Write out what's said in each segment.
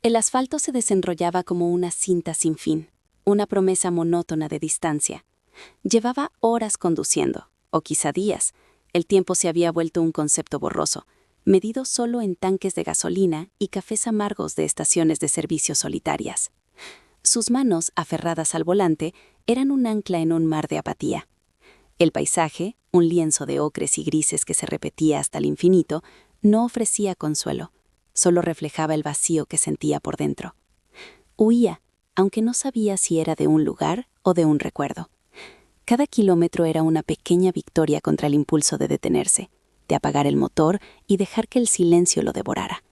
El asfalto se desenrollaba como una cinta sin fin, una promesa monótona de distancia. Llevaba horas conduciendo, o quizá días. El tiempo se había vuelto un concepto borroso, medido solo en tanques de gasolina y cafés amargos de estaciones de servicio solitarias. Sus manos, aferradas al volante, eran un ancla en un mar de apatía. El paisaje, un lienzo de ocres y grises que se repetía hasta el infinito, no ofrecía consuelo, solo reflejaba el vacío que sentía por dentro. Huía, aunque no sabía si era de un lugar o de un recuerdo. Cada kilómetro era una pequeña victoria contra el impulso de detenerse, de apagar el motor y dejar que el silencio lo devorara.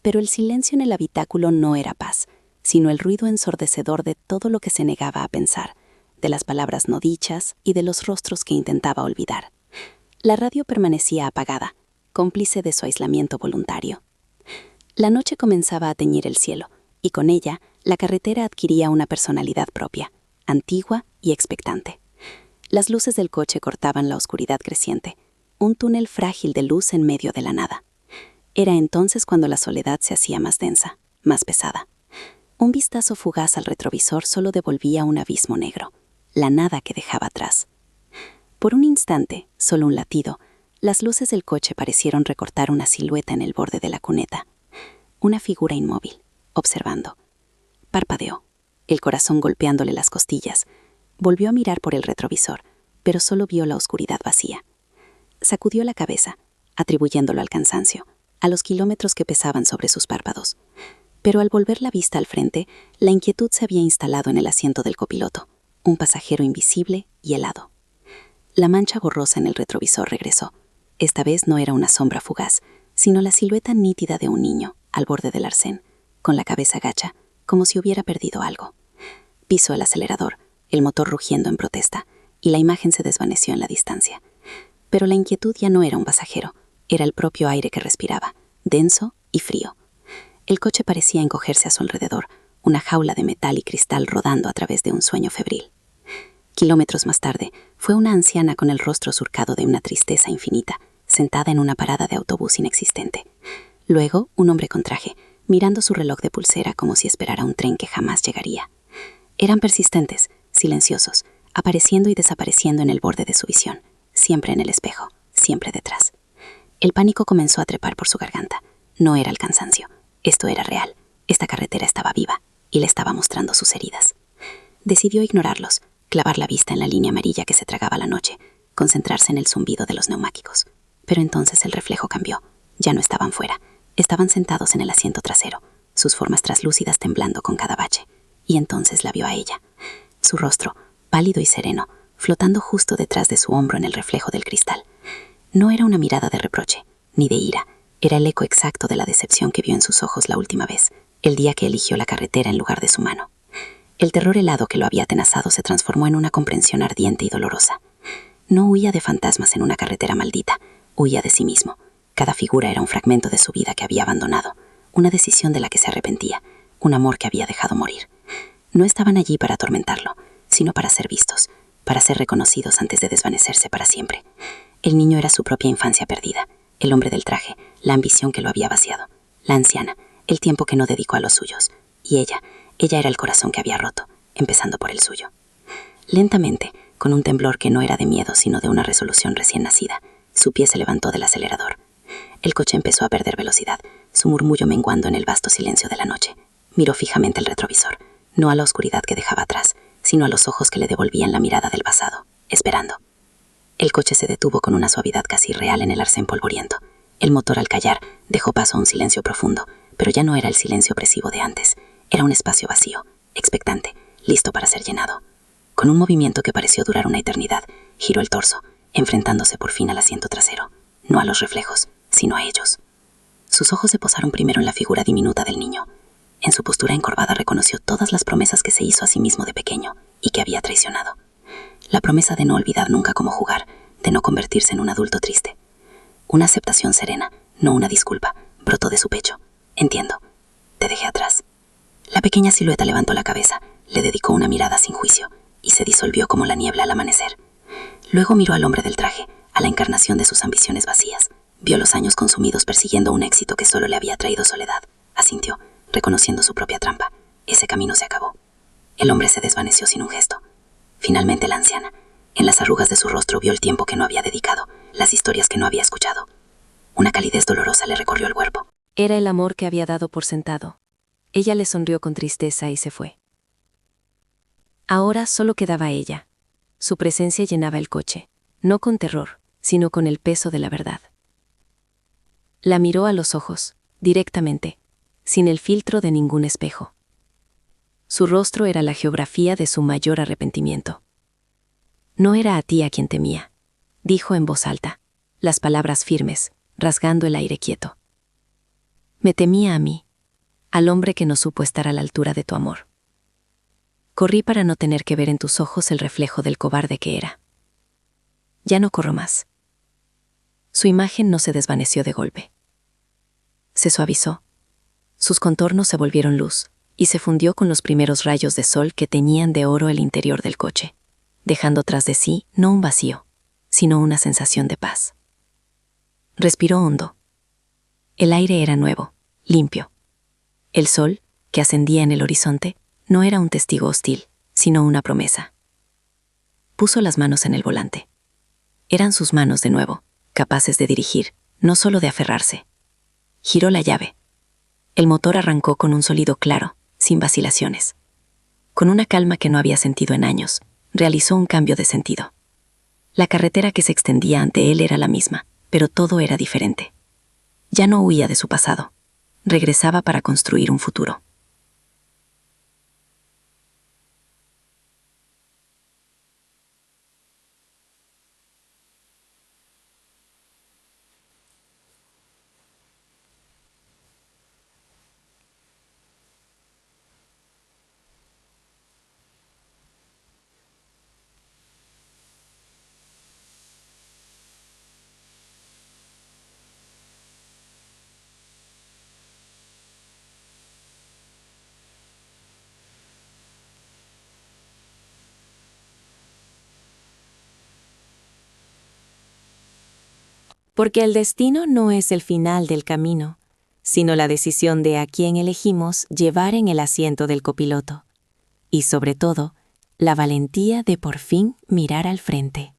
Pero el silencio en el habitáculo no era paz, sino el ruido ensordecedor de todo lo que se negaba a pensar, de las palabras no dichas y de los rostros que intentaba olvidar. La radio permanecía apagada, cómplice de su aislamiento voluntario. La noche comenzaba a teñir el cielo, y con ella la carretera adquiría una personalidad propia, antigua y expectante. Las luces del coche cortaban la oscuridad creciente, un túnel frágil de luz en medio de la nada. Era entonces cuando la soledad se hacía más densa, más pesada. Un vistazo fugaz al retrovisor solo devolvía un abismo negro, la nada que dejaba atrás. Por un instante, solo un latido, las luces del coche parecieron recortar una silueta en el borde de la cuneta. Una figura inmóvil, observando. Parpadeó, el corazón golpeándole las costillas. Volvió a mirar por el retrovisor, pero solo vio la oscuridad vacía. Sacudió la cabeza, atribuyéndolo al cansancio, a los kilómetros que pesaban sobre sus párpados. Pero al volver la vista al frente, la inquietud se había instalado en el asiento del copiloto, un pasajero invisible y helado. La mancha borrosa en el retrovisor regresó. Esta vez no era una sombra fugaz, sino la silueta nítida de un niño, al borde del arcén, con la cabeza gacha, como si hubiera perdido algo. Pisó el acelerador, el motor rugiendo en protesta, y la imagen se desvaneció en la distancia. Pero la inquietud ya no era un pasajero, era el propio aire que respiraba, denso y frío. El coche parecía encogerse a su alrededor, una jaula de metal y cristal rodando a través de un sueño febril. Kilómetros más tarde, fue una anciana con el rostro surcado de una tristeza infinita, sentada en una parada de autobús inexistente. Luego, un hombre con traje, mirando su reloj de pulsera como si esperara un tren que jamás llegaría. Eran persistentes, silenciosos, apareciendo y desapareciendo en el borde de su visión, siempre en el espejo, siempre detrás. El pánico comenzó a trepar por su garganta. No era el cansancio, esto era real. Esta carretera estaba viva y le estaba mostrando sus heridas. Decidió ignorarlos, clavar la vista en la línea amarilla que se tragaba la noche, concentrarse en el zumbido de los neumáticos. Pero entonces el reflejo cambió. Ya no estaban fuera, estaban sentados en el asiento trasero, sus formas traslúcidas temblando con cada bache. Y entonces la vio a ella. Su rostro, pálido y sereno, flotando justo detrás de su hombro en el reflejo del cristal. No era una mirada de reproche, ni de ira. Era el eco exacto de la decepción que vio en sus ojos la última vez, el día que eligió la carretera en lugar de su mano. El terror helado que lo había atenazado se transformó en una comprensión ardiente y dolorosa. No huía de fantasmas en una carretera maldita, huía de sí mismo. Cada figura era un fragmento de su vida que había abandonado, una decisión de la que se arrepentía, un amor que había dejado morir. No estaban allí para atormentarlo, sino para ser vistos, para ser reconocidos antes de desvanecerse para siempre. El niño era su propia infancia perdida, el hombre del traje, la ambición que lo había vaciado, la anciana, el tiempo que no dedicó a los suyos, y ella era el corazón que había roto, empezando por el suyo. Lentamente, con un temblor que no era de miedo sino de una resolución recién nacida, su pie se levantó del acelerador. El coche empezó a perder velocidad, su murmullo menguando en el vasto silencio de la noche. Miró fijamente el retrovisor, no a la oscuridad que dejaba atrás, sino a los ojos que le devolvían la mirada del pasado, esperando. El coche se detuvo con una suavidad casi irreal en el arcén polvoriento. El motor, al callar, dejó paso a un silencio profundo, pero ya no era el silencio opresivo de antes. Era un espacio vacío, expectante, listo para ser llenado. Con un movimiento que pareció durar una eternidad, giró el torso, enfrentándose por fin al asiento trasero, no a los reflejos, sino a ellos. Sus ojos se posaron primero en la figura diminuta del niño. En su postura encorvada reconoció todas las promesas que se hizo a sí mismo de pequeño y que había traicionado. La promesa de no olvidar nunca cómo jugar, de no convertirse en un adulto triste. Una aceptación serena, no una disculpa, brotó de su pecho. Entiendo. Te dejé atrás. La pequeña silueta levantó la cabeza, le dedicó una mirada sin juicio y se disolvió como la niebla al amanecer. Luego miró al hombre del traje, a la encarnación de sus ambiciones vacías. Vio los años consumidos persiguiendo un éxito que solo le había traído soledad. Asintió, reconociendo su propia trampa. Ese camino se acabó. El hombre se desvaneció sin un gesto. Finalmente la anciana, en las arrugas de su rostro, vio el tiempo que no había dedicado, las historias que no había escuchado. Una calidez dolorosa le recorrió el cuerpo. Era el amor que había dado por sentado. Ella le sonrió con tristeza y se fue. Ahora solo quedaba ella. Su presencia llenaba el coche, no con terror, sino con el peso de la verdad. La miró a los ojos, directamente, sin el filtro de ningún espejo. Su rostro era la geografía de su mayor arrepentimiento. No era a ti a quien temía, dijo en voz alta, las palabras firmes, rasgando el aire quieto. Me temía a mí, al hombre que no supo estar a la altura de tu amor. Corrí para no tener que ver en tus ojos el reflejo del cobarde que era. Ya no corro más. Su imagen no se desvaneció de golpe. Se suavizó. Sus contornos se volvieron luz y se fundió con los primeros rayos de sol que teñían de oro el interior del coche, dejando tras de sí no un vacío, sino una sensación de paz. Respiró hondo. El aire era nuevo, limpio. El sol, que ascendía en el horizonte, no era un testigo hostil, sino una promesa. Puso las manos en el volante. Eran sus manos de nuevo, capaces de dirigir, no solo de aferrarse. Giró la llave. El motor arrancó con un sonido claro, sin vacilaciones. Con una calma que no había sentido en años, realizó un cambio de sentido. La carretera que se extendía ante él era la misma, pero todo era diferente. Ya no huía de su pasado. Regresaba para construir un futuro. Porque el destino no es el final del camino, sino la decisión de a quién elegimos llevar en el asiento del copiloto. Y sobre todo, la valentía de por fin mirar al frente.